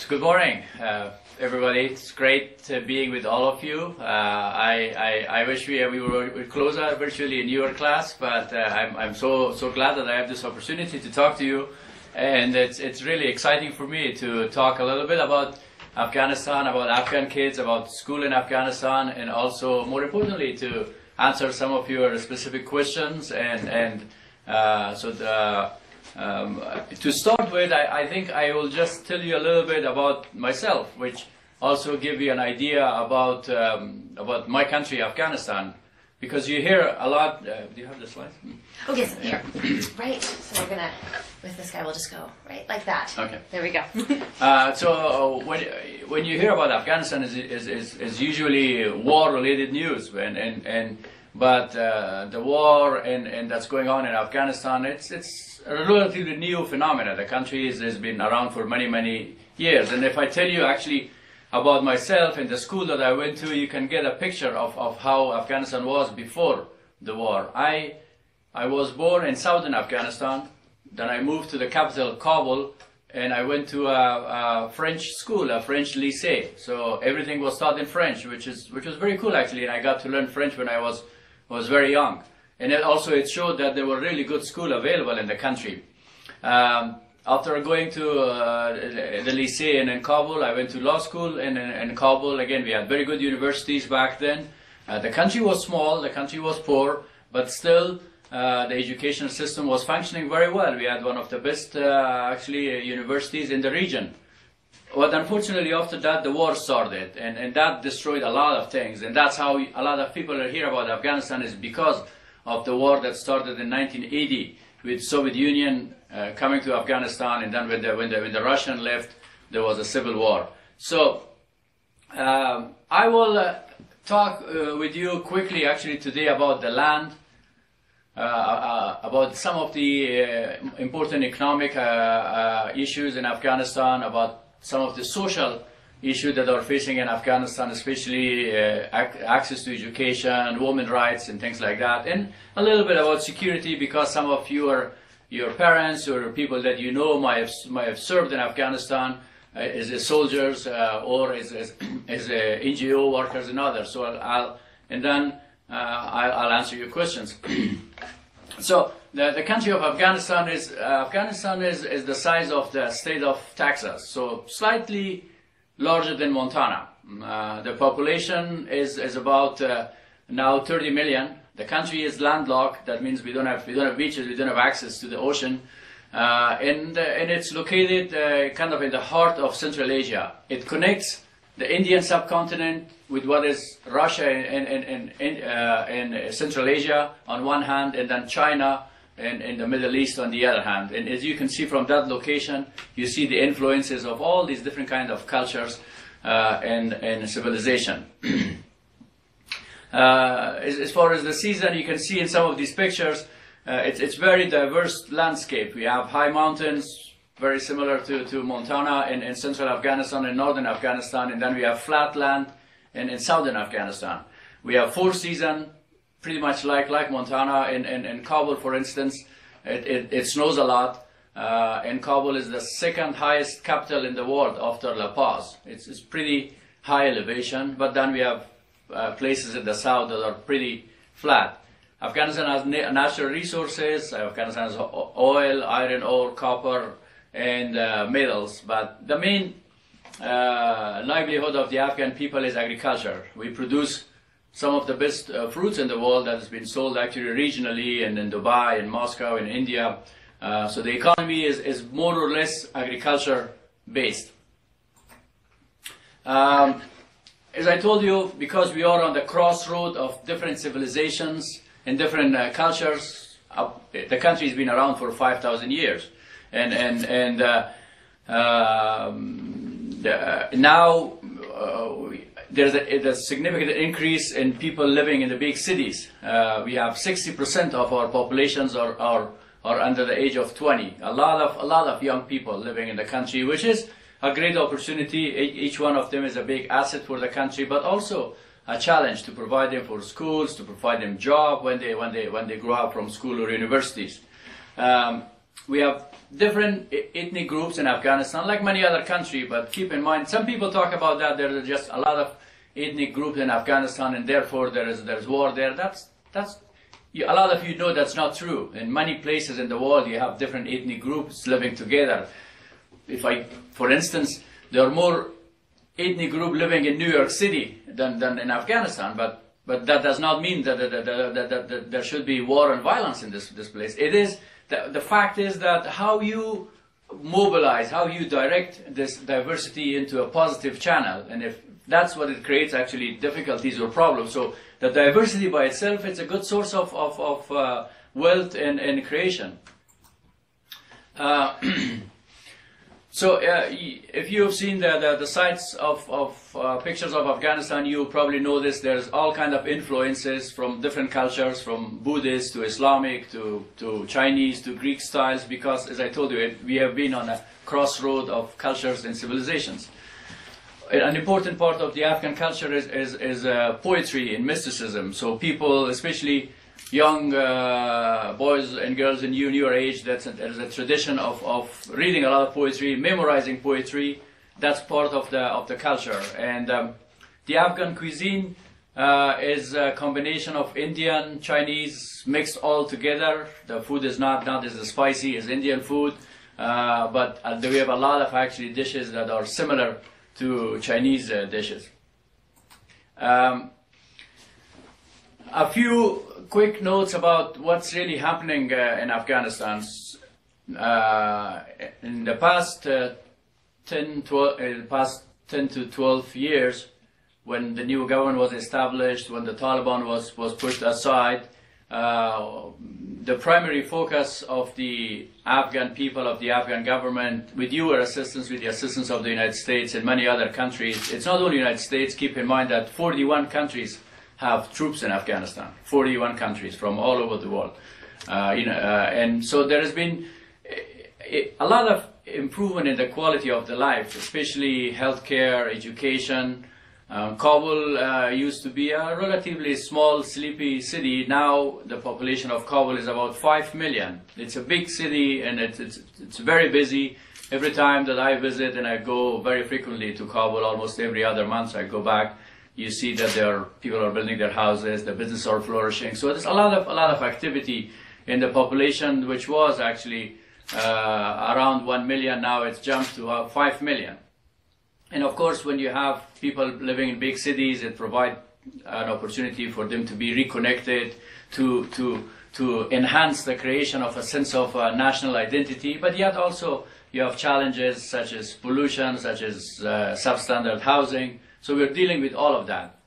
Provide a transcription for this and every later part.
Good morning, everybody. It's great being with all of you. I wish we were closer virtually in your class, but I'm so glad that I have this opportunity to talk to you, and it's really exciting for me to talk a little bit about Afghanistan, about Afghan kids, about school in Afghanistan, and also more importantly to answer some of your specific questions to start with, I think I will just tell you a little bit about myself, which also give you an idea about my country, Afghanistan, because you hear a lot. Do you have the slides? Oh yes, here. Right. So we're gonna, with this guy, we'll just go right like that. Okay. There we go. So when you hear about Afghanistan, is usually war-related news, but the war and that's going on in Afghanistan, it's a relatively new phenomena. The country has been around for many years, and if I tell you actually about myself and the school that I went to, you can get a picture of how Afghanistan was before the war. I was born in southern Afghanistan, then I moved to the capital, Kabul, and I went to a French school, a French lycée. So everything was taught in French, which was very cool actually, and I got to learn French when I was very young. And it showed that there were really good schools available in the country. After going to the lycée in Kabul, I went to law school in Kabul. Again, we had very good universities back then. The country was small, the country was poor, but still the education system was functioning very well. We had one of the best universities in the region. But unfortunately, after that, the war started, and that destroyed a lot of things. And that's how a lot of people hear about Afghanistan, is because of the war that started in 1980 with Soviet Union coming to Afghanistan, and then when the Russian left, there was a civil war. So I will talk with you quickly actually today about the land, about some of the important economic issues in Afghanistan, about some of the social issues that are facing in Afghanistan, especially access to education, women's rights, and things like that, and a little bit about security, because some of your parents or people that you know might have served in Afghanistan as soldiers or as NGO workers and others. So I'll answer your questions. So the country of Afghanistan is the size of the state of Texas, so slightly larger than Montana. The population is about now 30 million. The country is landlocked. That means we don't have beaches. We don't have access to the ocean, and it's located kind of in the heart of Central Asia. It connects the Indian subcontinent with what is Russia and Central Asia on one hand, and then China and the Middle East on the other hand. And as you can see from that location, you see the influences of all these different kind of cultures and civilization. As far as the season, you can see in some of these pictures, it's very diverse landscape. We have high mountains, very similar to Montana in central Afghanistan and northern Afghanistan, and then we have flat land in southern Afghanistan. We have 4 seasons, pretty much like Montana. In Kabul, for instance, it snows a lot, and Kabul is the second highest capital in the world after La Paz. It's pretty high elevation, but then we have places in the south that are pretty flat. Afghanistan has natural resources. Afghanistan has oil, iron ore, copper, and metals, but the main livelihood of the Afghan people is agriculture. We produce some of the best fruits in the world that has been sold actually regionally, and in Dubai, in Moscow, in India. So the economy is more or less agriculture based. As I told you, because we are on the crossroad of different civilizations and different cultures, the country has been around for 5,000 years. And now there's a significant increase in people living in the big cities. We have 60% of our populations are under the age of 20. A lot of young people living in the country, which is a great opportunity. Each one of them is a big asset for the country, but also a challenge to provide them for schools, to provide them job when they grow up from school or universities. We have different ethnic groups in Afghanistan, like many other countries, but keep in mind, some people talk about that there are just a lot of ethnic groups in Afghanistan and therefore there's war there. A lot of you know that's not true. In many places in the world you have different ethnic groups living together. For instance, there are more ethnic groups living in New York City than in Afghanistan, but that does not mean that there should be war and violence in this place. It is, the fact is that how you mobilize, how you direct this diversity into a positive channel, and if that's what it creates actually difficulties or problems. So the diversity by itself is a good source of wealth and creation. So if you have seen the sites of pictures of Afghanistan, you probably notice there's all kind of influences from different cultures, from Buddhist to Islamic to Chinese to Greek styles, because as I told you, we have been on a crossroad of cultures and civilizations. An important part of the Afghan culture is poetry and mysticism. So people, especially young boys and girls in your age, there's a tradition of reading a lot of poetry, memorizing poetry. That's part of the culture. And the Afghan cuisine is a combination of Indian, Chinese, mixed all together. The food is not as spicy as Indian food, but we have a lot of actually dishes that are similar to Chinese dishes. A few quick notes about what's really happening in Afghanistan. In the past 10 to 12 years, when the new government was established, when the Taliban was pushed aside, the primary focus of the Afghan people, of the Afghan government, with your assistance, with the assistance of the United States and many other countries, it's not only the United States, keep in mind that 41 countries have troops in Afghanistan, 41 countries from all over the world. And so there has been a lot of improvement in the quality of the life, especially healthcare, education. Kabul used to be a relatively small, sleepy city. Now the population of Kabul is about 5 million. It's a big city and it's very busy. Every time that I visit, and I go very frequently to Kabul, almost every other month I go back, you see that people are building their houses, the businesses are flourishing. So there's a lot of activity in the population, which was actually around 1 million. Now it's jumped to 5 million. And of course, when you have people living in big cities, it provides an opportunity for them to be reconnected, to enhance the creation of a sense of national identity. But yet also you have challenges such as pollution, such as substandard housing. So we're dealing with all of that.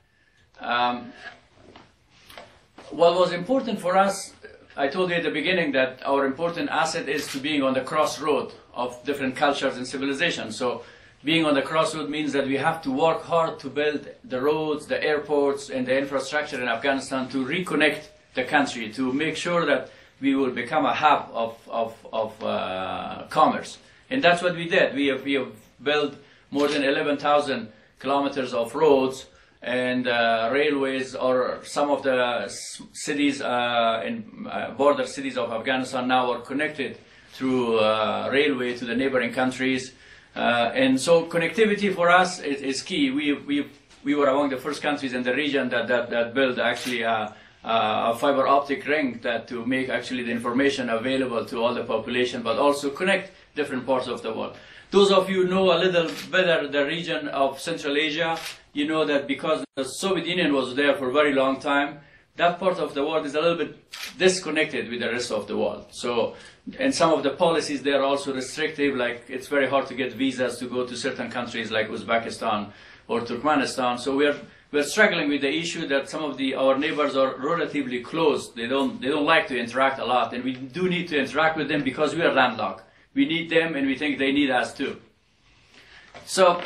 What was important for us, I told you at the beginning that our important asset is to being on the crossroad of different cultures and civilizations. So being on the crossroad means that we have to work hard to build the roads, the airports, and the infrastructure in Afghanistan to reconnect the country, to make sure that we will become a hub of commerce. And that's what we did. We have built more than 11,000 kilometers of roads and railways, or some of the cities in border cities of Afghanistan now are connected through railway to the neighboring countries. And so connectivity for us is key. We were among the first countries in the region that built actually a fiber optic ring to make actually the information available to all the population, but also connect different parts of the world. Those of you who know a little better the region of Central Asia, you know that because the Soviet Union was there for a very long time, that part of the world is a little bit disconnected with the rest of the world. So, and some of the policies there are also restrictive, like it's very hard to get visas to go to certain countries like Uzbekistan or Turkmenistan. So we're struggling with the issue that some of our neighbors are relatively closed. They don't like to interact a lot, and we do need to interact with them because we are landlocked. We need them, and we think they need us too. So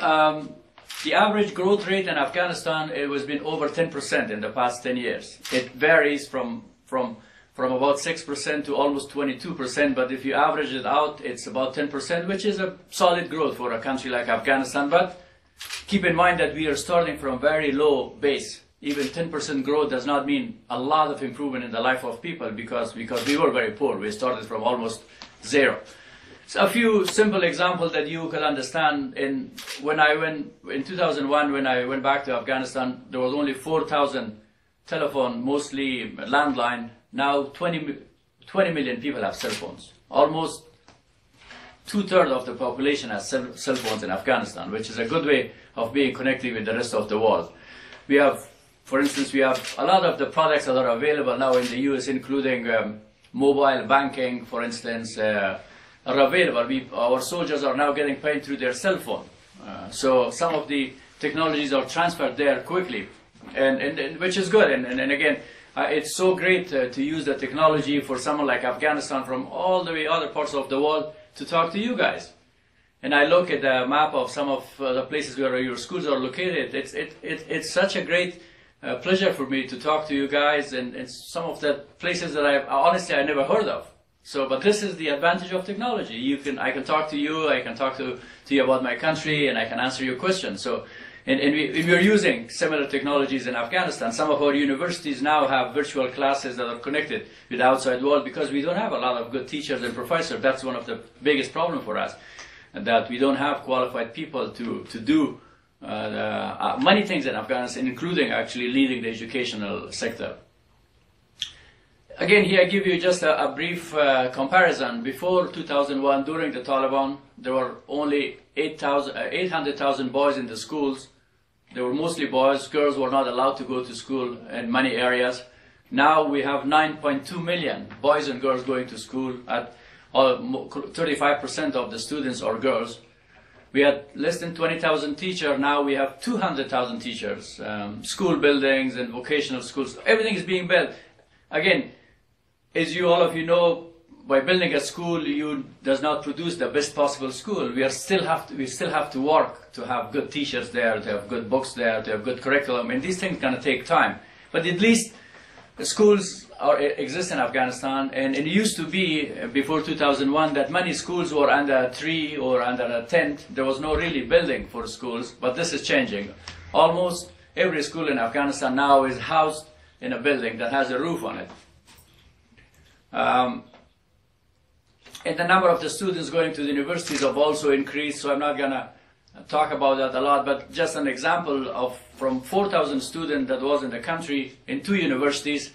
the average growth rate in Afghanistan, it has been over 10% in the past 10 years. It varies from about 6% to almost 22%, but if you average it out, it's about 10%, which is a solid growth for a country like Afghanistan. But keep in mind that we are starting from a very low base. Even 10% growth does not mean a lot of improvement in the life of people because we were very poor. We started from almost zero. a few simple examples that you can understand. When I went in 2001, when I went back to Afghanistan, there was only 4,000 telephone, mostly landline. Now 20 million people have cell phones. Almost 2/3 of the population has cell phones in Afghanistan, which is a good way of being connected with the rest of the world. We have, for instance, we have a lot of the products that are available now in the US, including mobile banking, for instance, are available. Our soldiers are now getting paid through their cell phone. So some of the technologies are transferred there quickly, and which is good. And again, it's so great to use the technology for someone like Afghanistan from all the way other parts of the world to talk to you guys. And I look at the map of some of the places where your schools are located. It's such a great pleasure for me to talk to you guys, and some of the places that I never heard of. So, but this is the advantage of technology. I can talk to you, I can talk to you about my country, and I can answer your questions. So, and we're using similar technologies in Afghanistan. Some of our universities now have virtual classes that are connected with the outside world because we don't have a lot of good teachers and professors. That's one of the biggest problems for us, and that we don't have qualified people to do many things in Afghanistan, including actually leading the educational sector. Again, here I give you just a brief comparison. Before 2001, during the Taliban, there were only 800,000 boys in the schools. They were mostly boys. Girls were not allowed to go to school in many areas. Now we have 9.2 million boys and girls going to school. 35% of the students are girls. We had less than 20,000 teachers. Now we have 200,000 teachers. School buildings and vocational schools. Everything is being built. Again, as all of you know, by building a school, does not produce the best possible school. We still have to work to have good teachers there, to have good books there, to have good curriculum, and these things gonna take time. But at least the schools exist in Afghanistan, and it used to be before 2001 that many schools were under a tree or under a tent. There was no really building for schools, but this is changing. Almost every school in Afghanistan now is housed in a building that has a roof on it. And the number of the students going to the universities have also increased, so I'm not going to talk about that a lot, but just an example of from 4,000 students that was in the country in 2 universities,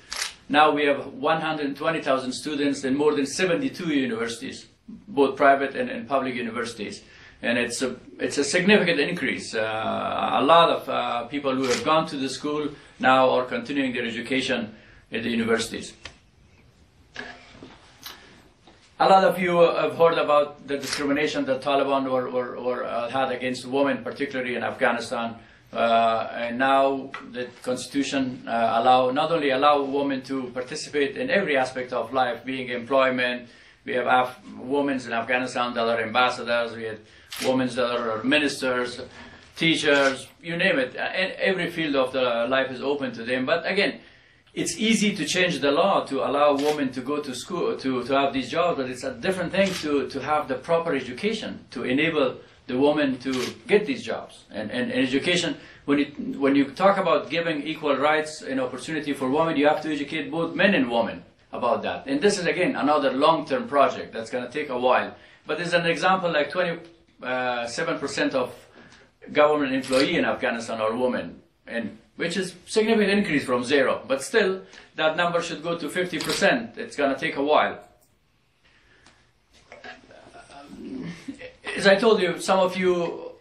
now we have 120,000 students in more than 72 universities, both private and public universities. And it's a significant increase. A lot of people who have gone to the school now are continuing their education at the universities. A lot of you have heard about the discrimination that Taliban had against women, particularly in Afghanistan. And now the constitution not only allow women to participate in every aspect of life, being employment. We have women in Afghanistan that are ambassadors. We have women that are ministers, teachers, you name it. And every field of the life is open to them. But again, it's easy to change the law to allow women to go to school, to have these jobs, but it's a different thing to have the proper education to enable the woman to get these jobs. And education, when you talk about giving equal rights and opportunity for women, you have to educate both men and women about that. And this is, again, another long-term project that's going to take a while. But as an example, like 27% of government employees in Afghanistan are women, and which is significant increase from 0. But still, that number should go to 50%. It's going to take a while. As I told you, some of you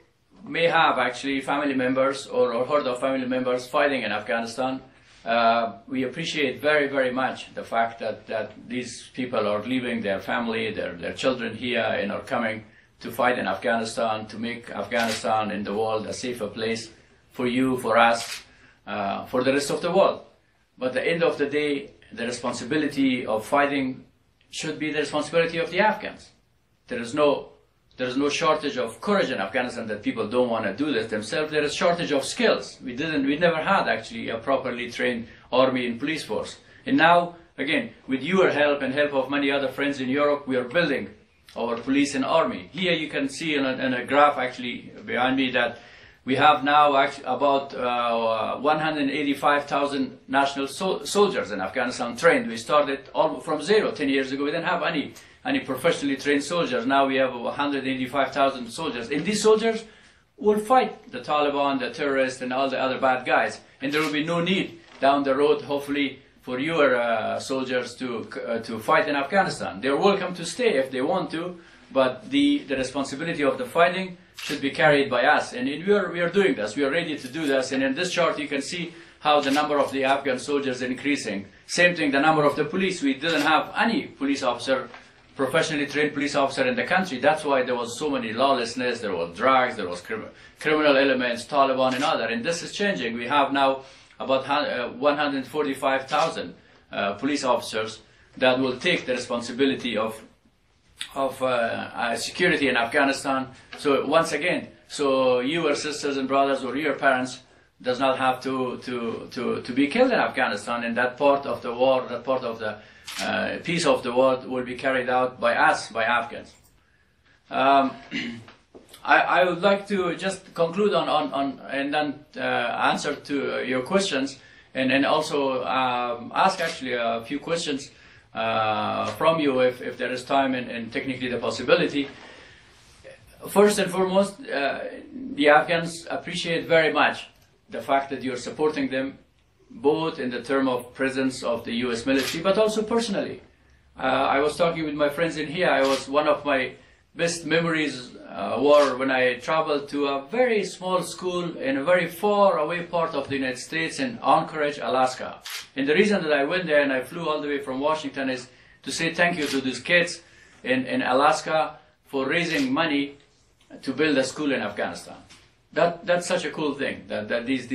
may have actually family members or heard of family members fighting in Afghanistan. We appreciate very, very much the fact that these people are leaving their family, their children here, and are coming to fight in Afghanistan, to make Afghanistan and the world a safer place for you, for us, for the rest of the world. But at the end of the day, the responsibility of fighting should be the responsibility of the Afghans. There is no shortage of courage in Afghanistan that people don't want to do this themselves. There is shortage of skills. We never had actually a properly trained army and police force. And now, again, with your help and help of many other friends in Europe, we are building our police and army. Here you can see in a graph actually behind me that we have now actually about 185,000 national soldiers in Afghanistan trained. We started from 0 10 years ago. We didn't have any any professionally trained soldiers. Now we have 185,000 soldiers. And these soldiers will fight the Taliban, the terrorists, and all the other bad guys. And there will be no need down the road, hopefully, for your soldiers to fight in Afghanistan. They're welcome to stay if they want to, but the responsibility of the fighting should be carried by us. And we are doing this. We are ready to do this. And in this chart, you can see how the number of the Afghan soldiers is increasing. Same thing, the number of the police. We didn't have any police officer, professionally trained police officer in the country. That's why there was so many lawlessness, there was drugs, there was criminal elements, Taliban and other. And this is changing. We have now about 145,000 police officers that will take the responsibility of security in Afghanistan. So once again, so your sisters and brothers or your parents does not have to be killed in Afghanistan, and that part of the war, that part of the peace of the world will be carried out by us, by Afghans. I would like to just conclude on and then answer to your questions, and also ask actually a few questions from you if there is time and technically the possibility. First and foremost, the Afghans appreciate very much the fact that you're supporting them, both in the term of presence of the U.S. military, but also personally. I was talking with my friends in here. I was one of my best memories were when I traveled to a very small school in a very far away part of the United States in Anchorage, Alaska. And the reason that I went there and I flew all the way from Washington is to say thank you to these kids in Alaska for raising money to build a school in Afghanistan. That's such a cool thing, that these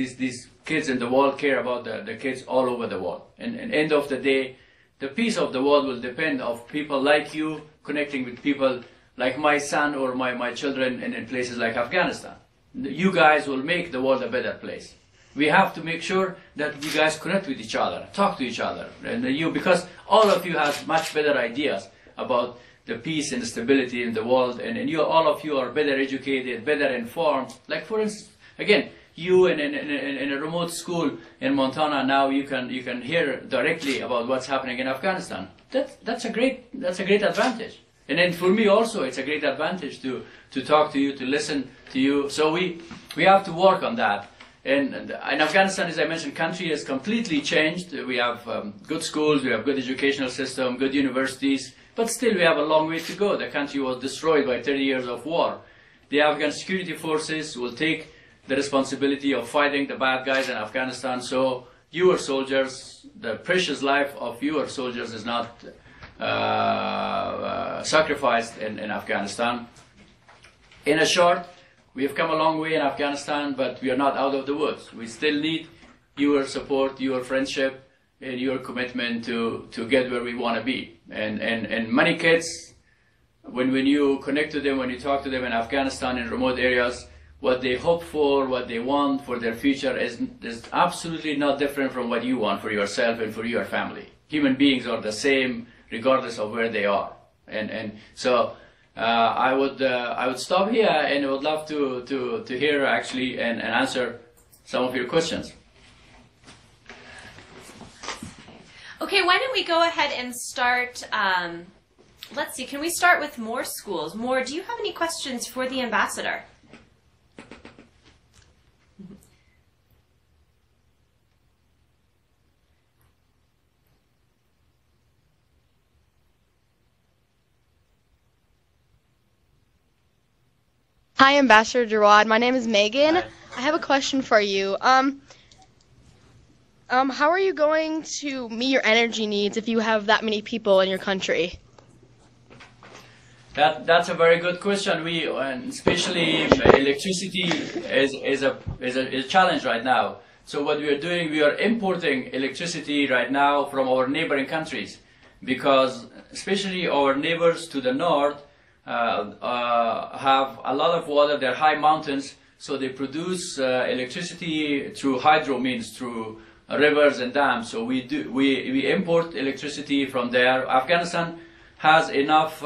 kids in the world care about the kids all over the world. And end of the day, the peace of the world will depend on people like you connecting with people like my son or my children in places like Afghanistan. You guys will make the world a better place. We have to make sure that you guys connect with each other, talk to each other, and because all of you have much better ideas about the peace and stability in the world, and all of you are better educated, better informed. Like for instance, again, you in a remote school in Montana now you can hear directly about what's happening in Afghanistan. That's a great advantage. And then for me also, it's a great advantage to talk to you, to listen to you. So we have to work on that. And in Afghanistan, as I mentioned, country has completely changed. We have good schools, we have good educational system, good universities, but still we have a long way to go. The country was destroyed by 30 years of war. The Afghan security forces will take the responsibility of fighting the bad guys in Afghanistan. So your soldiers, the precious life of your soldiers is not sacrificed in Afghanistan. In a short, we have come a long way in Afghanistan, but we are not out of the woods. We still need your support, your friendship, and your commitment to get where we want to be. And many kids, when you connect to them, when you talk to them in Afghanistan, in remote areas, what they hope for, what they want for their future is absolutely not different from what you want for yourself and for your family. Human beings are the same regardless of where they are. And so I would stop here, and I would love to hear actually and answer some of your questions. Okay, why don't we go ahead and start, let's see, can we start with more schools? Do you have any questions for the ambassador? Hi, Ambassador Jawad. My name is Megan. Hi. I have a question for you. How are you going to meet your energy needs if you have that many people in your country? That's a very good question. And especially electricity is a challenge right now. So what we are doing, we are importing electricity right now from our neighboring countries, because especially our neighbors to the north have a lot of water. They're high mountains, so they produce electricity through hydro means, through rivers and dams. So we import electricity from there. Afghanistan has enough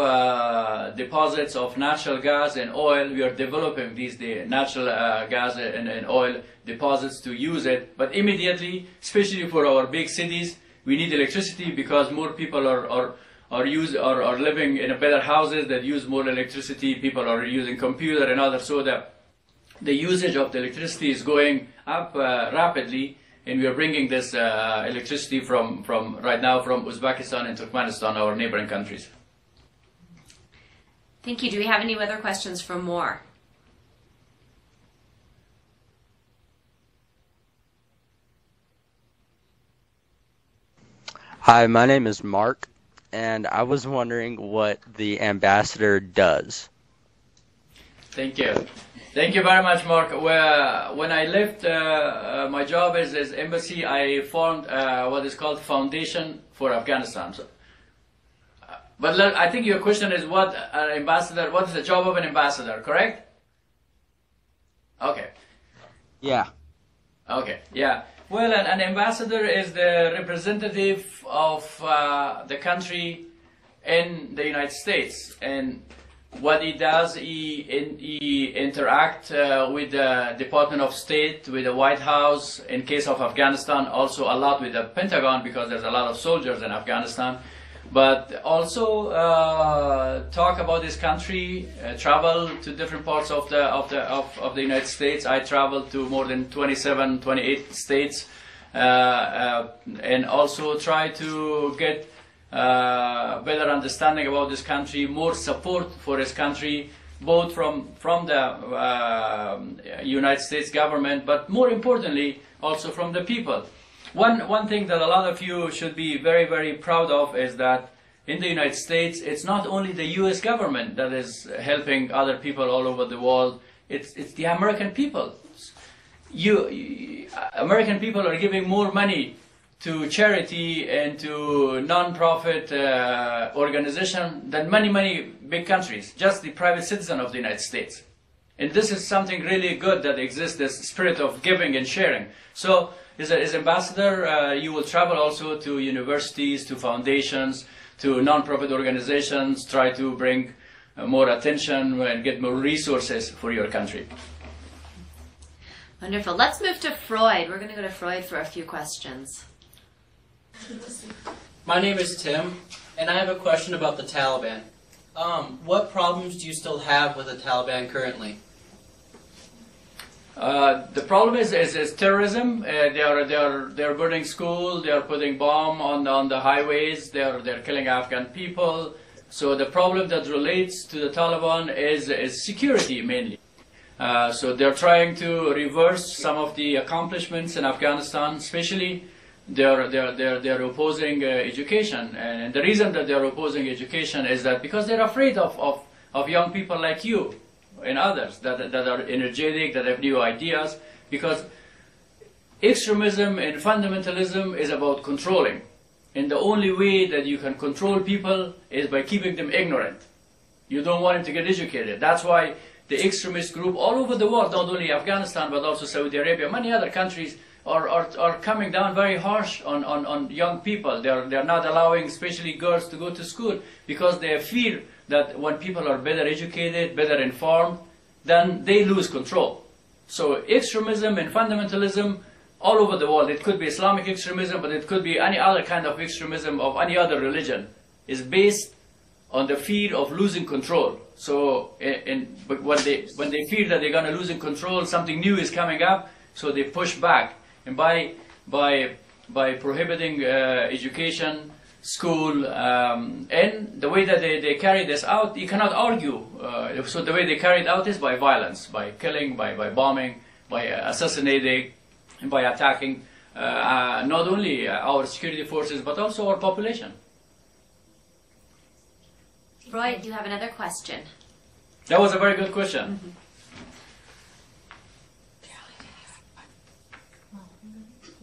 deposits of natural gas and oil. We are developing these natural gas and oil deposits to use it. But immediately, especially for our big cities, we need electricity because more people are living in a better houses that use more electricity. People are using computer and others, so that the usage of the electricity is going up rapidly, and we are bringing this electricity from right now from Uzbekistan and Turkmenistan, our neighboring countries. Thank you. Do we have any other questions for more? Hi, my name is Mark, and I was wondering what the ambassador does. Thank you. Thank you very much, Mark. When I left my job as embassy, I formed what is called Foundation for Afghanistan. But I think your question is what is the job of an ambassador, correct? Okay. Yeah. Okay, yeah. Well, an ambassador is the representative of the country in the United States, and what he does, he interact with the Department of State, with the White House, in case of Afghanistan, also a lot with the Pentagon, because there's a lot of soldiers in Afghanistan, but also talk about this country, travel to different parts of the United States. I traveled to more than 27, 28 states, and also try to get better understanding about this country, more support for this country, both from the United States government, but more importantly, also from the people. One thing that a lot of you should be very, very proud of is that in the United States, it's not only the U.S. government that is helping other people all over the world, it's the American people. American people are giving more money to charity and to non-profit organization than many big countries, just the private citizen of the United States. And this is something really good that exists, this spirit of giving and sharing. So as ambassador, you will travel also to universities, to foundations, to non-profit organizations, try to bring more attention and get more resources for your country. Wonderful. Let's move to Freud. We're going to go to Freud for a few questions. My name is Tim, and I have a question about the Taliban. What problems do you still have with the Taliban currently? The problem is terrorism. They are burning schools. They are putting bomb on the highways. They're killing Afghan people. So the problem that relates to the Taliban is security mainly. So they're trying to reverse some of the accomplishments in Afghanistan, especially. They're opposing education, and the reason that they're opposing education is that because they're afraid of young people like you and others that are energetic, that have new ideas, because extremism and fundamentalism is about controlling, and the only way that you can control people is by keeping them ignorant. You don't want them to get educated. That's why the extremist group all over the world, not only Afghanistan but also Saudi Arabia, many other countries, are coming down very harsh on young people. They're not allowing, especially girls, to go to school because they fear that when people are better educated, better informed, then they lose control. So extremism and fundamentalism all over the world, it could be Islamic extremism, but it could be any other kind of extremism of any other religion, is based on the fear of losing control. So but when they fear that they're going to lose control, something new is coming up, so they push back. And by prohibiting education, school, and the way that they carry this out, you cannot argue. So the way they carry it out is by violence, by killing, by bombing, by assassinating, and by attacking not only our security forces but also our population. Freud, do you have another question? That was a very good question. Mm-hmm.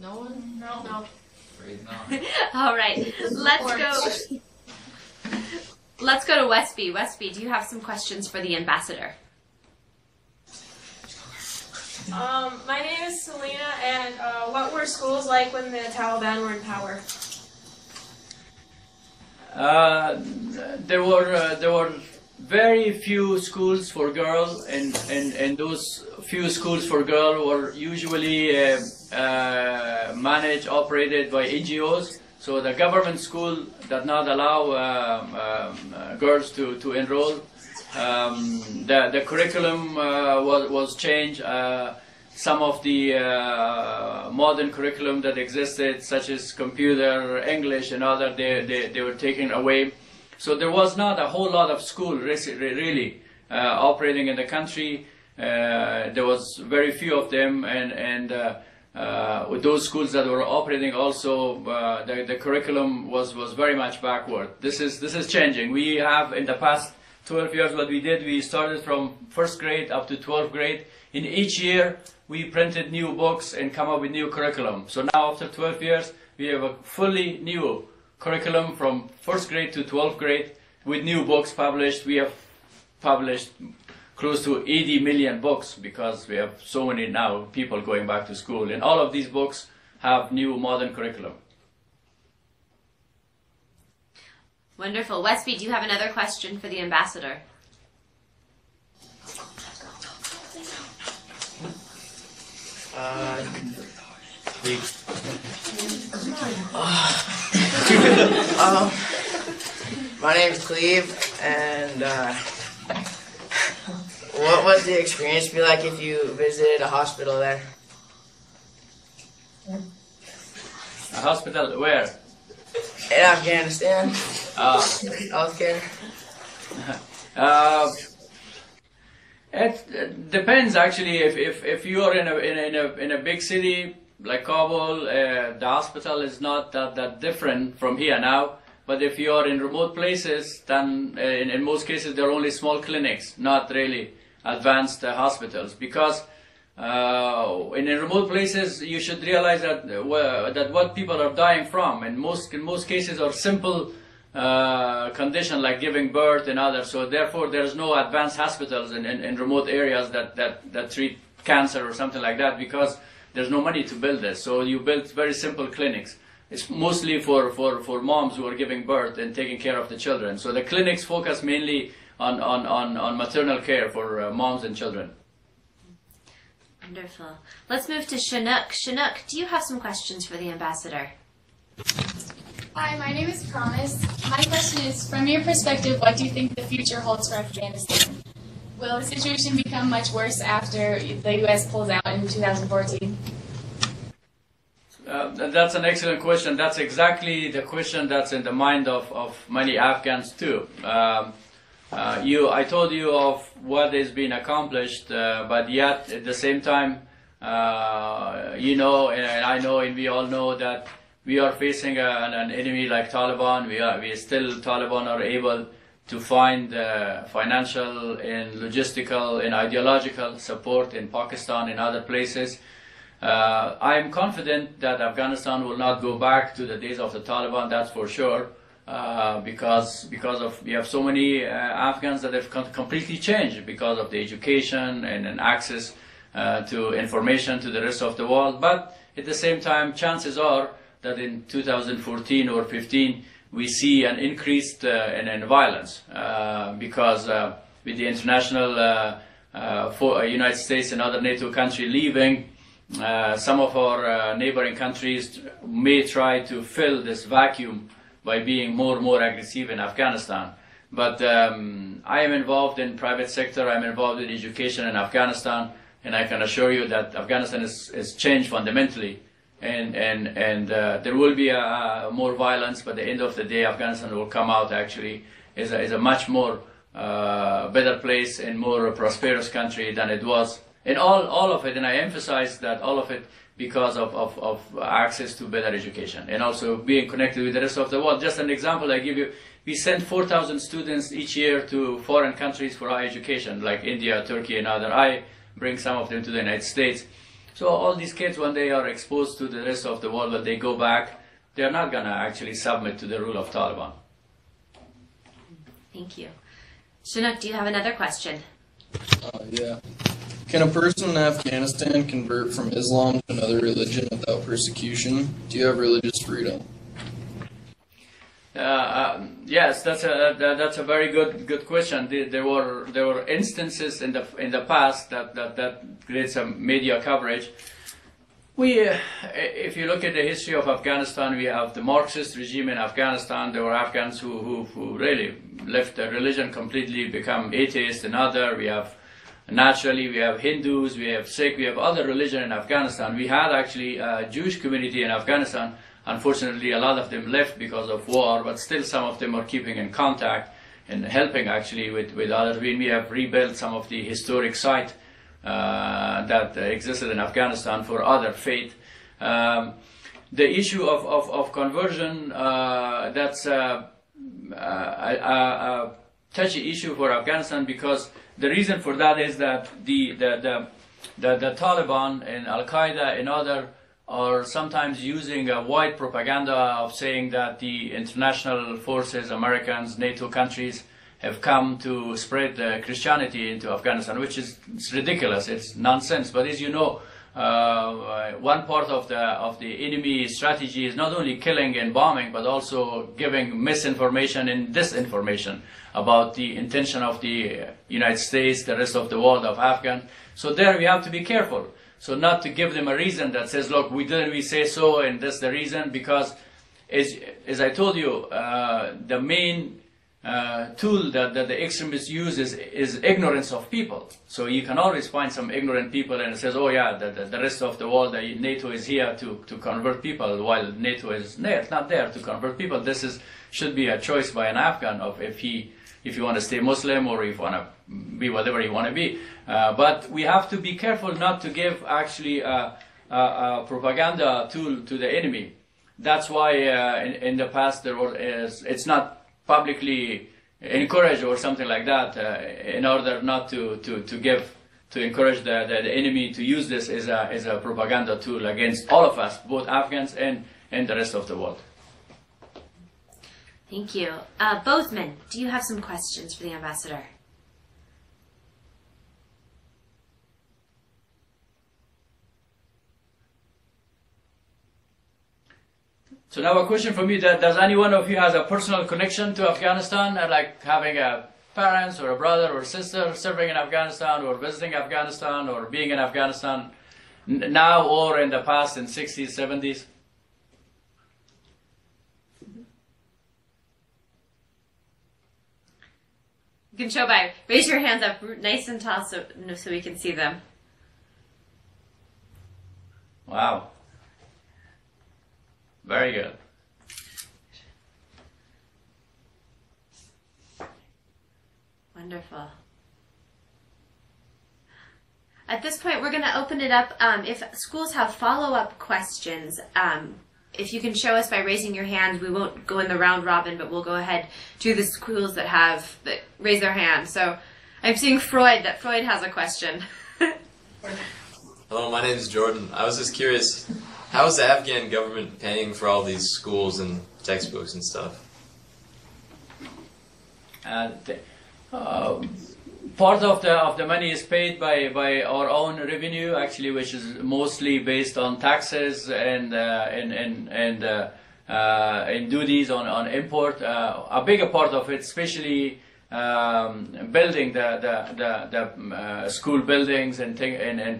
No one? No. All right, let's go to Westby. Westby, do you have some questions for the ambassador? My name is Selena, and what were schools like when the Taliban were in power? There were very few schools for girls, and those few schools for girls were usually managed, operated by NGOs. So the government school did not allow girls to enroll. The curriculum was changed. Some of the modern curriculum that existed, such as computer, English, and other, they were taken away. So there was not a whole lot of school really operating in the country. There was very few of them, and with those schools that were operating also, the curriculum was very much backward. This is changing. We have in the past 12 years what we did, we started from first grade up to 12th grade. In each year we printed new books and come up with new curriculum. So now after 12 years we have a fully new curriculum from first grade to 12th grade with new books published. We have published close to 80 million books because we have so many now people going back to school, and all of these books have new modern curriculum. Wonderful. Westby, do you have another question for the ambassador? My name's Cleve, and what would the experience be like if you visited a hospital there? A hospital where? In Afghanistan. Healthcare. It depends actually. If you are in a big city like Kabul, the hospital is not that different from here now. But if you are in remote places, then in most cases there are only small clinics, not really advanced hospitals. Because in remote places, you should realize that what people are dying from, in most cases, are simple condition like giving birth and others. So therefore, there's no advanced hospitals in remote areas that treat cancer or something like that, because there's no money to build this. So you build very simple clinics. It's mostly for moms who are giving birth and taking care of the children. So the clinics focus mainly on maternal care for moms and children. Wonderful. Let's move to Chinook. Chinook, do you have some questions for the ambassador? Hi, my name is Promise. My question is, from your perspective, what do you think the future holds for Afghanistan? Will the situation become much worse after the U.S. pulls out in 2014? That's an excellent question. That's exactly the question that's in the mind of many Afghans too. I told you of what is being accomplished, but yet at the same time, you know, and I know, and we all know that we are facing an enemy like Taliban. Taliban are able to find financial and logistical and ideological support in Pakistan and other places. I am confident that Afghanistan will not go back to the days of the Taliban, that's for sure, because we have so many Afghans that have completely changed because of the education and access to information to the rest of the world. But at the same time, chances are that in 2014 or 15 we see an increased in violence because with the international United States and other NATO countries leaving, some of our neighboring countries may try to fill this vacuum by being more aggressive in Afghanistan. But I am involved in private sector, I'm involved in education in Afghanistan, and I can assure you that Afghanistan is changed fundamentally. And there will be more violence, but at the end of the day, Afghanistan will come out actually is a much more better place and more prosperous country than it was. And all of it, and I emphasize that all of it because of access to better education and also being connected with the rest of the world. Just an example I give you, we send 4,000 students each year to foreign countries for higher education, like India, Turkey, and other. I bring some of them to the United States. So all these kids, when they are exposed to the rest of the world, when they go back, they're not going to actually submit to the rule of Taliban. Thank you. Chinook, do you have another question? Yeah. Can a person in Afghanistan convert from Islam to another religion without persecution? Do you have religious freedom? Yes, that's a very good question. There were instances in the past that create some media coverage. If you look at the history of Afghanistan, we have the Marxist regime in Afghanistan. There were Afghans who really left their religion completely, become atheists and other. We have Hindus, we have Sikh, we have other religion in Afghanistan. We had actually a Jewish community in Afghanistan. Unfortunately, a lot of them left because of war, but still some of them are keeping in contact and helping actually with others. We have rebuilt some of the historic sites that existed in Afghanistan for other faith. The issue of conversion, that's a touchy issue for Afghanistan, because the reason for that is that the Taliban and Al-Qaeda and other are sometimes using a wide propaganda of saying that the international forces, Americans, NATO countries, have come to spread Christianity into Afghanistan, which is ridiculous. It's nonsense. But as you know, one part of the enemy strategy is not only killing and bombing, but also giving misinformation and disinformation about the intention of the United States, the rest of the world, of Afghan. So there we have to be careful. So not to give them a reason that says, look, we say so, and that's the reason, because as I told you, the main tool that the extremists use is ignorance of people. So you can always find some ignorant people and it says, oh yeah, the rest of the world, NATO is here to convert people, while NATO is not there to convert people. This should be a choice by an Afghan of if you want to stay Muslim or if you want to be whatever you want to be. But we have to be careful not to give actually a propaganda tool to the enemy. That's why in the past it's not publicly encouraged or something like that, in order not to encourage the enemy to use this as a propaganda tool against all of us, both Afghans and the rest of the world. Thank you. Bothman, do you have some questions for the ambassador? So now a question for me, does any one of you has a personal connection to Afghanistan, like having a parents or a brother or sister serving in Afghanistan or visiting Afghanistan or being in Afghanistan now or in the past in 60s, 70s? You can show by, raise your hands up nice and tall so we can see them. Wow. Very good. Wonderful. At this point, we're going to open it up. If schools have follow-up questions, if you can show us by raising your hand, we won't go in the round robin, but we'll go ahead to the schools that raise their hand. So I'm seeing Freud has a question. Hello, my name is Jordan. I was just curious, how is the Afghan government paying for all these schools and textbooks and stuff? Part of the money is paid by our own revenue, actually, which is mostly based on taxes and duties on import. A bigger part of it, especially building the school buildings and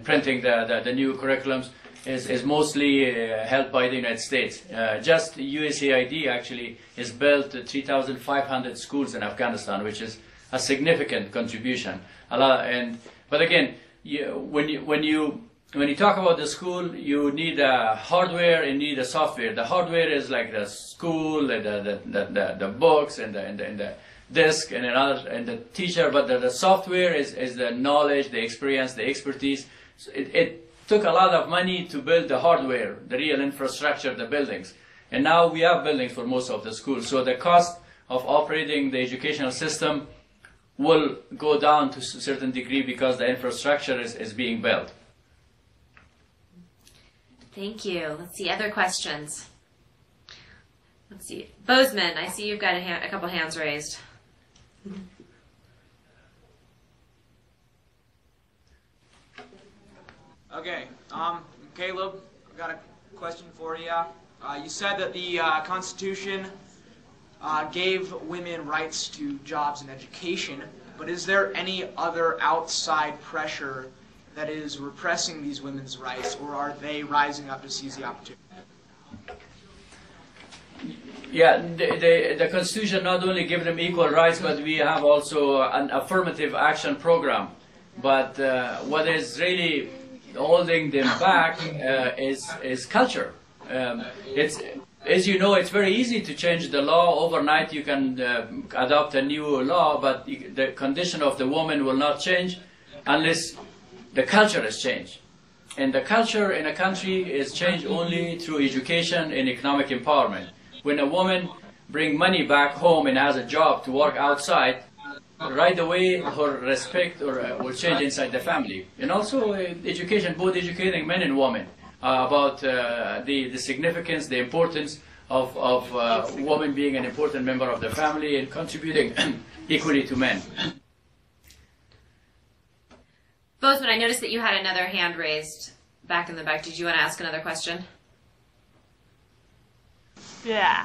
printing the new curriculums, is mostly held by the United States. Just USAID actually has built 3,500 schools in Afghanistan, which is a significant contribution. But again, when you talk about the school, you need a hardware and need a software. The hardware is like the school, the books and the desk and the teacher. But the software is the knowledge, the experience, the expertise. So it took a lot of money to build the hardware, the real infrastructure, the buildings. And now we have buildings for most of the schools. So the cost of operating the educational system will go down to a certain degree because the infrastructure is being built. Thank you. Let's see, other questions. Let's see. Bozeman, I see you've got a couple hands raised. Okay, Caleb, I've got a question for you. You said that the Constitution gave women rights to jobs and education, but is there any other outside pressure that is repressing these women's rights, or are they rising up to seize the opportunity? Yeah, the Constitution not only gives them equal rights, but we have also an affirmative action program. But what is really holding them back is culture. It's, as you know, it's very easy to change the law overnight. You can adopt a new law, but the condition of the woman will not change unless the culture has changed. And the culture in a country is changed only through education and economic empowerment. When a woman brings money back home and has a job to work outside, right away her respect will change inside the family. And also education, both educating men and women about the significance, the importance of women being an important member of the family and contributing equally to men. Bozeman, I noticed that you had another hand raised back in the back. Did you want to ask another question? Yeah.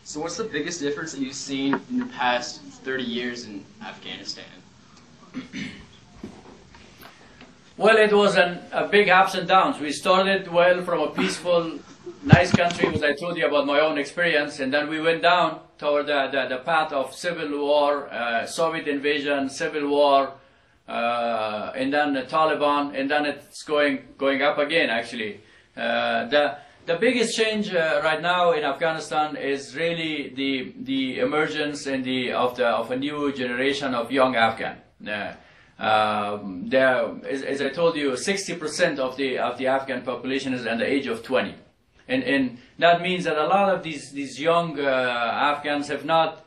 So what's the biggest difference that you've seen in the past 30 years in Afghanistan? Well, it was a big ups and downs. We started well from a peaceful, nice country, as I told you about my own experience, and then we went down toward the path of civil war, Soviet invasion, civil war, and then the Taliban, and then it's going up again, actually. The biggest change right now in Afghanistan is really the emergence and of a new generation of young Afghan. As I told you, 60% of the Afghan population is under the age of 20, and that means that a lot of these young Afghans have not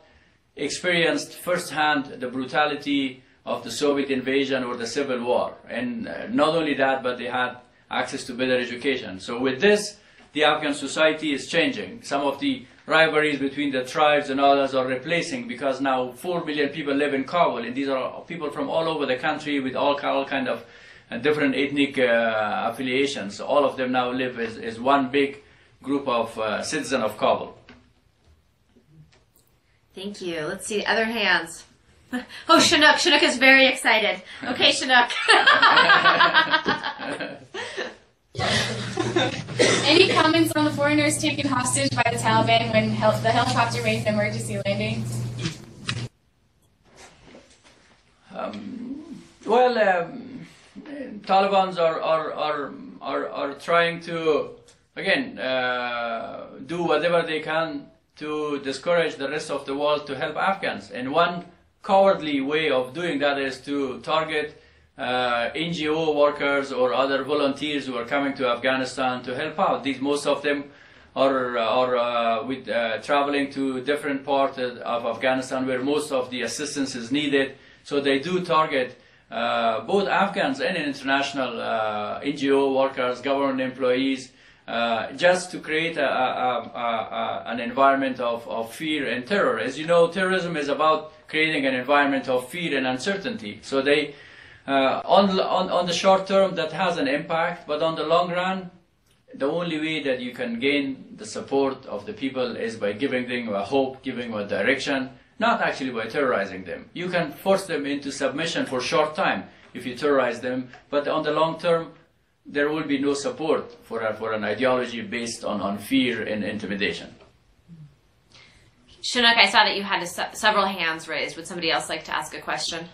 experienced firsthand the brutality of the Soviet invasion or the civil war, and not only that, but they had access to better education. So with this, the Afghan society is changing. Some of the rivalries between the tribes and others are replacing, because now 4 million people live in Kabul, and these are people from all over the country with all kind of different ethnic affiliations. All of them now live as one big group of citizens of Kabul. Thank you. Let's see, other hands. Oh, Chinook. Chinook is very excited. Okay, Chinook. Any comments on the foreigners taken hostage by the Taliban when the helicopter made the emergency landing? Taliban are trying to, again, do whatever they can to discourage the rest of the world to help Afghans. And one cowardly way of doing that is to target NGO workers or other volunteers who are coming to Afghanistan to help out. Most of them are traveling to different parts of Afghanistan where most of the assistance is needed. So they do target both Afghans and international NGO workers, government employees, just to create an environment of fear and terror. As you know, terrorism is about creating an environment of fear and uncertainty. So they on the short term, that has an impact, but on the long run, the only way that you can gain the support of the people is by giving them a hope, giving them a direction, not actually by terrorizing them. You can force them into submission for a short time if you terrorize them, but on the long term, there will be no support for an ideology based on fear and intimidation. Chinook, I saw that you had several hands raised. Would somebody else like to ask a question?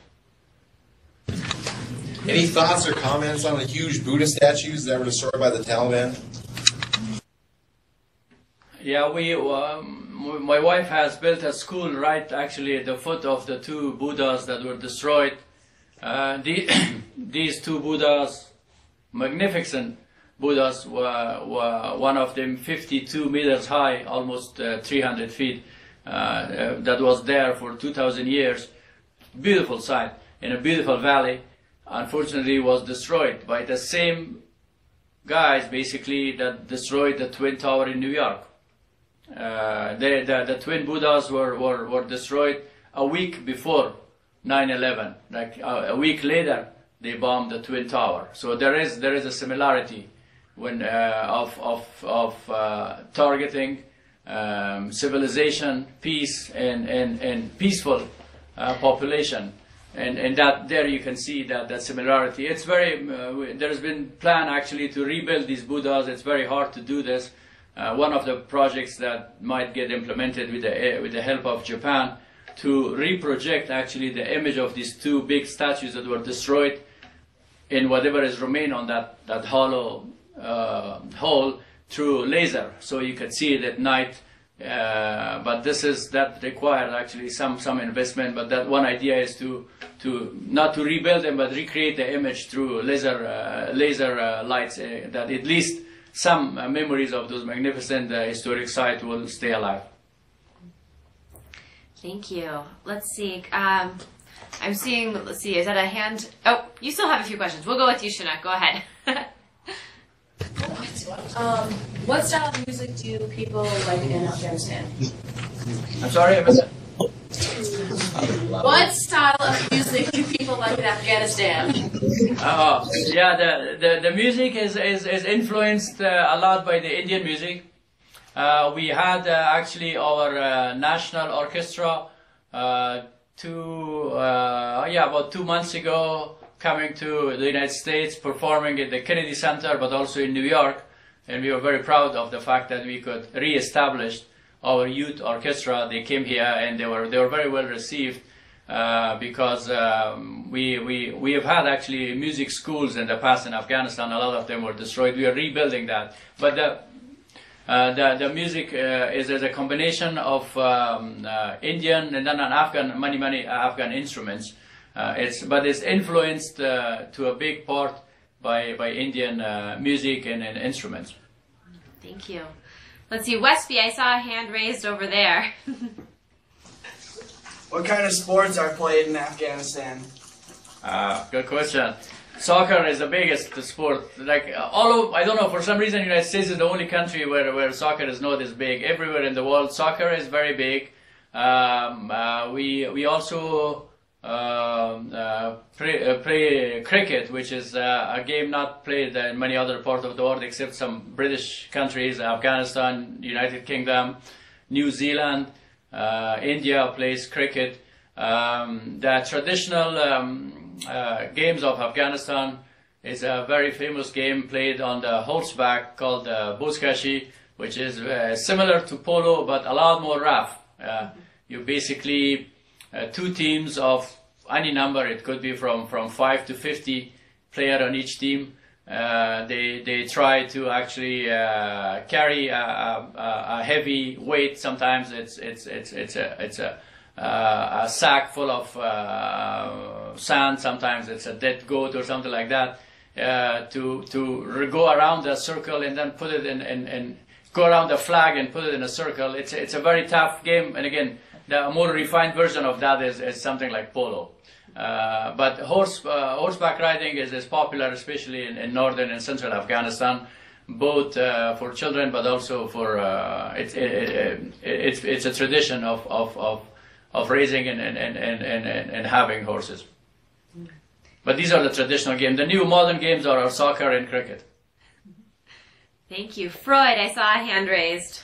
Any thoughts or comments on the huge Buddha statues that were destroyed by the Taliban? Yeah, my wife has built a school right actually at the foot of the two Buddhas that were destroyed. These two Buddhas, magnificent Buddhas, were one of them 52 meters high, almost 300 feet, that was there for 2,000 years. Beautiful site in a beautiful valley. Unfortunately, was destroyed by the same guys, basically, that destroyed the Twin Tower in New York. The twin Buddhas were destroyed a week before 9/11. Like a week later, they bombed the Twin Tower. So there is a similarity when of targeting civilization, peace, and peaceful population and that there you can see that similarity. It's very there's been plan actually to rebuild these Buddhas. It's very hard to do this. One of the projects that might get implemented with the help of Japan to reproject actually the image of these two big statues that were destroyed in whatever is remain on that hollow hole through laser, so you could see it at night. But that requires actually some investment. But that one idea is to not to rebuild them, but recreate the image through laser lights. That at least some memories of those magnificent historic sites will stay alive. Thank you. Let's see. I'm seeing. Let's see. Is that a hand? Oh, you still have a few questions. We'll go with you, Shana. Go ahead. What style of music do people like in Afghanistan? I'm sorry, I missed that. What style of music do people like in Afghanistan? Yeah, the music is influenced a lot by the Indian music. We had actually our national orchestra about 2 months ago coming to the United States, performing at the Kennedy Center, but also in New York. And we were very proud of the fact that we could re-establish our youth orchestra. They came here and they were very well received because we have had actually music schools in the past in Afghanistan. A lot of them were destroyed. We are rebuilding that. But the music is a combination of Indian and then many Afghan instruments. But it's influenced to a big part by Indian music and instruments. Thank you. Let's see, Westby, I saw a hand raised over there. What kind of sports are played in Afghanistan? Good question. Soccer is the biggest sport. Like I don't know, for some reason the United States is the only country where soccer is not as big. Everywhere in the world, soccer is very big. We also play cricket, which is a game not played in many other parts of the world except some British countries, Afghanistan, United Kingdom, New Zealand, India plays cricket. The traditional games of Afghanistan is a very famous game played on the horseback called bozkashi, which is similar to polo but a lot more rough. You basically two teams of any number, it could be from 5 to 50 players on each team. They try to actually carry a heavy weight. Sometimes it's a sack full of sand. Sometimes it's a dead goat or something like that. To go around the circle and then put it in go around the flag and put it in a circle. It's a very tough game. And again, the more refined version of that is something like polo. But horseback riding is popular, especially in northern and central Afghanistan, both for children, but also for it's a tradition of raising and having horses. But these are the traditional games. The new modern games are soccer and cricket. Thank you. Freud, I saw a hand raised.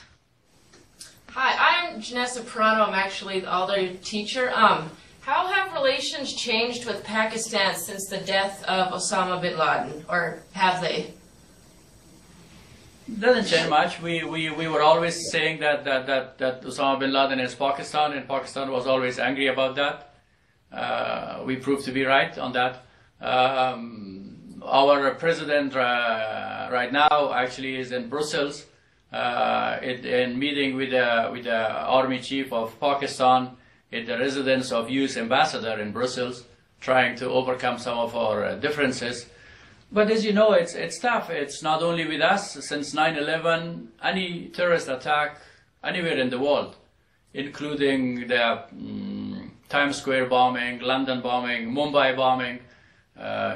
Hi, I'm Janessa Perano. I'm actually the Alder teacher. How have relations changed with Pakistan since the death of Osama bin Laden, or have they? Doesn't change much. We were always saying that Osama bin Laden is Pakistan, and Pakistan was always angry about that. We proved to be right on that. Our president right now actually is in Brussels in meeting with the army chief of Pakistan at the residence of U.S. ambassador in Brussels, trying to overcome some of our differences. But as you know, it's tough. It's not only with us. Since 9/11, any terrorist attack anywhere in the world, including the Times Square bombing, London bombing, Mumbai bombing,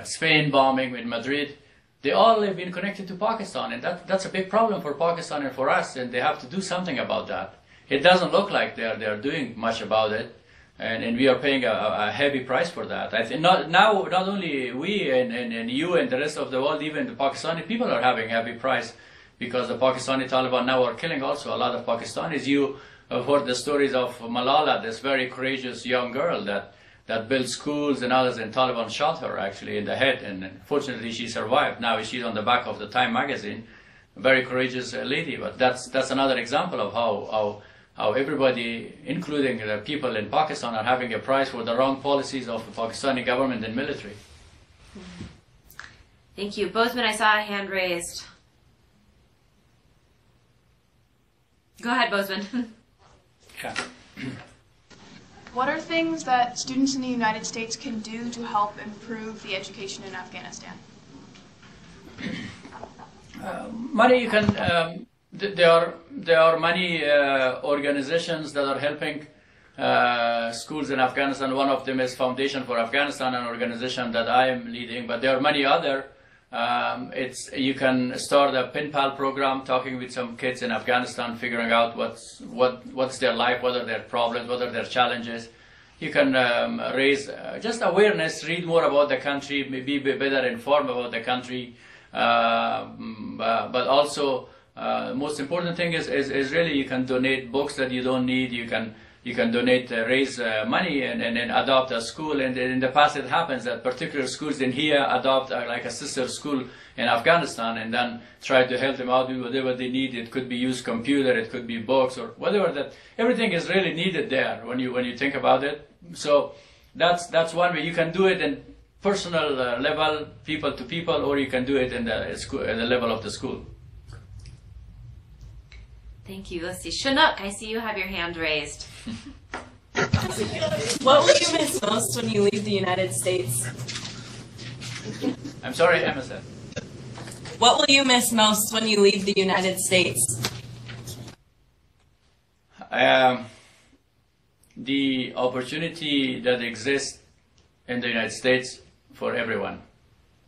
Spain bombing in Madrid, they all have been connected to Pakistan, and that's a big problem for Pakistan and for us, and they have to do something about that. It doesn't look like they're doing much about it, and we are paying a heavy price for that. I think not only we and you and the rest of the world, even the Pakistani people are having a heavy price, because the Pakistani Taliban now are killing also a lot of Pakistanis. You have heard the stories of Malala, this very courageous young girl that that built schools and others, and Taliban shot her actually in the head, and fortunately she survived. Now she's on the back of the Time magazine, a very courageous lady. But that's another example of how everybody, including the people in Pakistan, are having a price for the wrong policies of the Pakistani government and military. Thank you. Bozeman, I saw a hand raised. Go ahead, Bozeman. Yeah. What are things that students in the United States can do to help improve the education in Afghanistan? Money, you can. There are many organizations that are helping schools in Afghanistan. One of them is Foundation for Afghanistan, an organization that I am leading. But there are many other. You can start a pen pal program, talking with some kids in Afghanistan, figuring out what's their life, what are their problems, what are their challenges. You can raise just awareness, read more about the country, maybe be better informed about the country. But also, most important thing is really you can donate books that you don't need. You can donate, raise money and adopt a school. And in the past it happens that particular schools in here adopt like a sister school in Afghanistan, and then try to help them out with whatever they need. It could be used computer, it could be books or whatever. That everything is really needed there when you think about it. So that's one way. You can do it in personal level, people to people, or you can do it in the school, at the level of the school. Thank you. Let's see. Chinook, I see you have your hand raised. What will you miss most when you leave the United States? I'm sorry, Emerson. What will you miss most when you leave the United States? The opportunity that exists in the United States for everyone,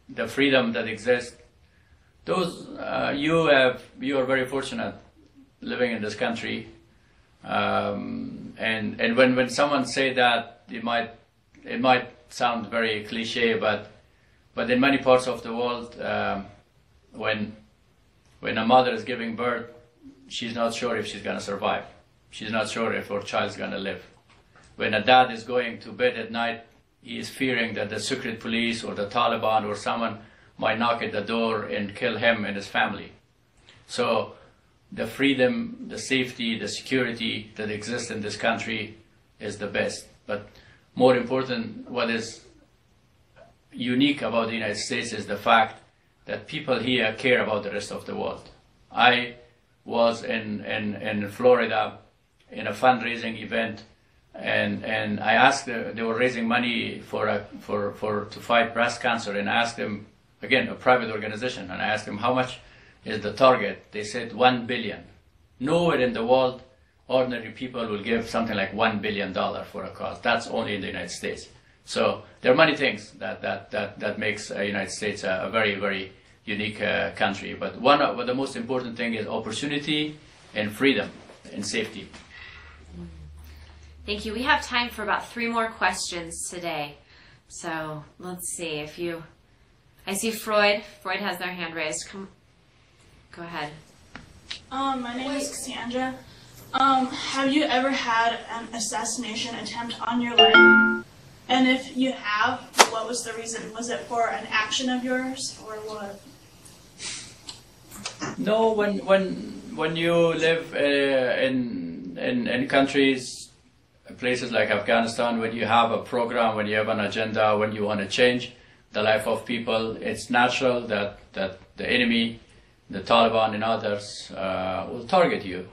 the freedom that exists. Those you are very fortunate living in this country, and when someone say that, it might sound very cliche, but in many parts of the world, when a mother is giving birth, she's not sure if she's going to survive. She's not sure if her child's going to live. When a dad is going to bed at night, he is fearing that the secret police or the Taliban or someone might knock at the door and kill him and his family. So the freedom, the safety, the security that exists in this country is the best. But more important, what is unique about the United States is the fact that people here care about the rest of the world. I was in Florida in a fundraising event, and I asked them, they were raising money to fight breast cancer, and I asked them, again, a private organization, and I asked them how much is the target. They said $1 billion. Nowhere in the world ordinary people will give something like $1 billion for a cause. That's only in the United States. So there are many things that makes the United States a very, very unique country. But the most important thing is opportunity and freedom and safety. Thank you. We have time for about 3 more questions today. So let's see if you... I see Freud. Freud has their hand raised. Go ahead. My name is Cassandra. Have you ever had an assassination attempt on your life? And if you have, what was the reason? Was it for an action of yours, or what? No, when you live in countries, places like Afghanistan, when you have a program, when you have an agenda, when you want to change the life of people, it's natural that the enemy, the Taliban and others, will target you.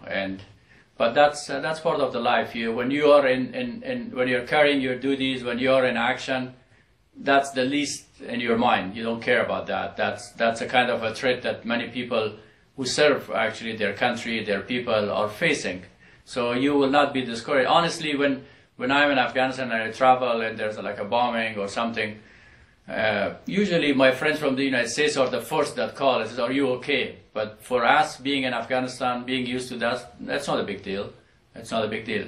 But that's part of the life. When you are when you're carrying your duties, when you are in action, that's the least in your mind. You don't care about that. That's a kind of a threat that many people who serve actually their country, their people, are facing. So you will not be discouraged. Honestly, when I'm in Afghanistan and I travel and there's like a bombing or something, usually my friends from the United States are the first that call and says, "Are you okay?" But for us, being in Afghanistan, being used to that, that's not a big deal. It's not a big deal.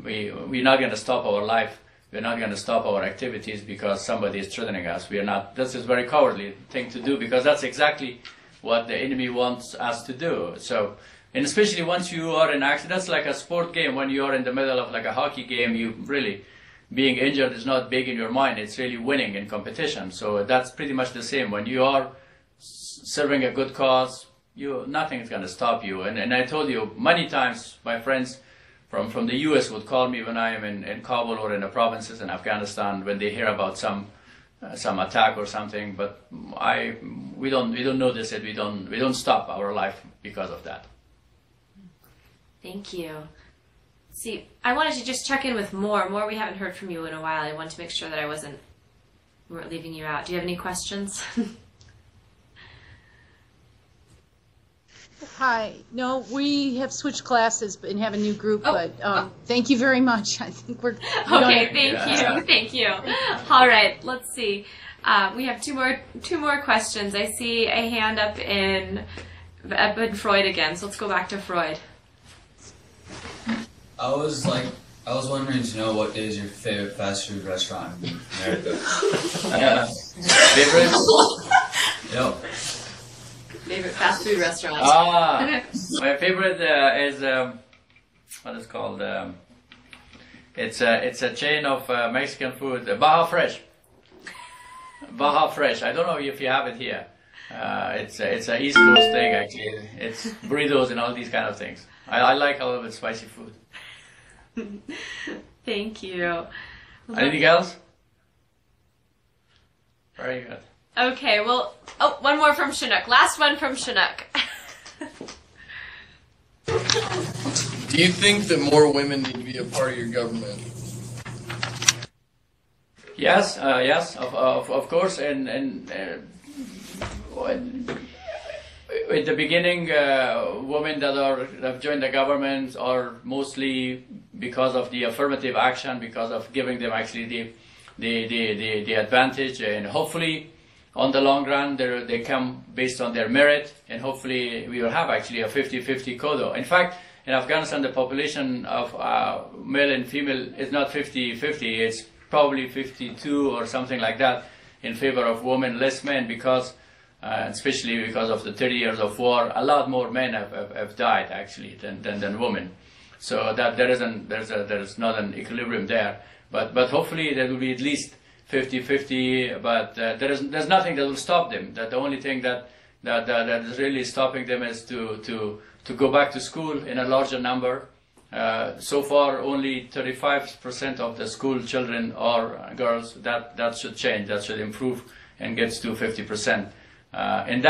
We're not going to stop our life. We're not going to stop our activities because somebody is threatening us. We are not. This is a very cowardly thing to do, because that's exactly what the enemy wants us to do. So, and especially once you are in action, that's like a sport game. When you are in the middle of like a hockey game, you really, being injured is not big in your mind. It's really winning in competition. So that's pretty much the same. When you are serving a good cause, nothing is going to stop you. And I told you many times, my friends from the U.S. would call me when I am in Kabul or in the provinces in Afghanistan when they hear about some attack or something. But we don't notice it. We don't stop our life because of that. Thank you. See, I wanted to just check in with more we haven't heard from you in a while. I wanted to make sure that we weren't leaving you out. Do you have any questions? Hi. No, we have switched classes and have a new group, but thank you very much. I think we're okay. Thank you. All right. Let's see. We have two more questions. I see a hand up in Freud again. So let's go back to Freud. I was wondering to know what is your favorite fast food restaurant in America? Favorite? Yep. Favorite fast food restaurant? My favorite is what is called. It's a chain of Mexican food. Baja Fresh. Baja Fresh. I don't know if you have it here. It's a East Coast thing actually. It's burritos and all these kind of things. I like a little bit spicy food. Thank you. Anything else? Very good. Okay, well, one more from Chinook. Last one from Chinook. Do you think that more women need to be a part of your government? Yes, of course, and at the beginning, women that have joined the government are mostly because of the affirmative action, because of giving them actually the advantage, and hopefully, on the long run, they come based on their merit, and hopefully we will have actually a 50-50 quota. In fact, in Afghanistan, the population of male and female is not 50-50, it's probably 52 or something like that in favor of women, less men, because especially because of the 30 years of war, a lot more men have died actually than women. So that there is not an equilibrium there. But hopefully there will be at least 50-50. But there's nothing that will stop them. That the only thing that is really stopping them is to go back to school in a larger number. So far, only 35% of the school children are girls. That should change. That should improve and gets to 50%. And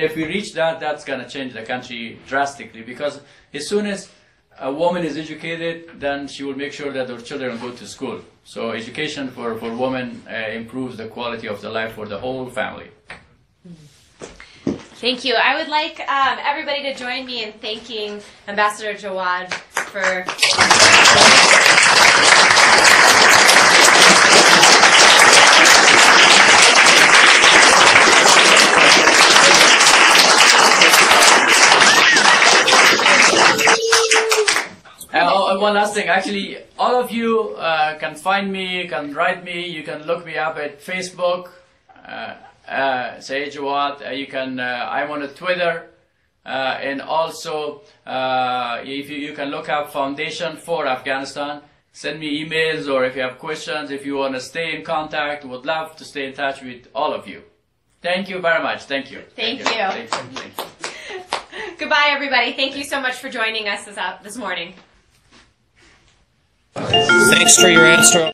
if we reach that, that's going to change the country drastically. Because as soon as a woman is educated, then she will make sure that her children go to school. So education for women improves the quality of the life for the whole family. Thank you. I would like everybody to join me in thanking Ambassador Jawad for... One last thing, actually, all of you can find me, can write me, you can look me up at Facebook, say Jawad, you can, I'm on Twitter, and also if you can look up Foundation for Afghanistan, send me emails, or if you have questions, if you want to stay in contact, would love to stay in touch with all of you. Thank you very much. Thank you. Thank you. Goodbye, everybody. Thank you so much for joining us this morning. Thanks for your answer.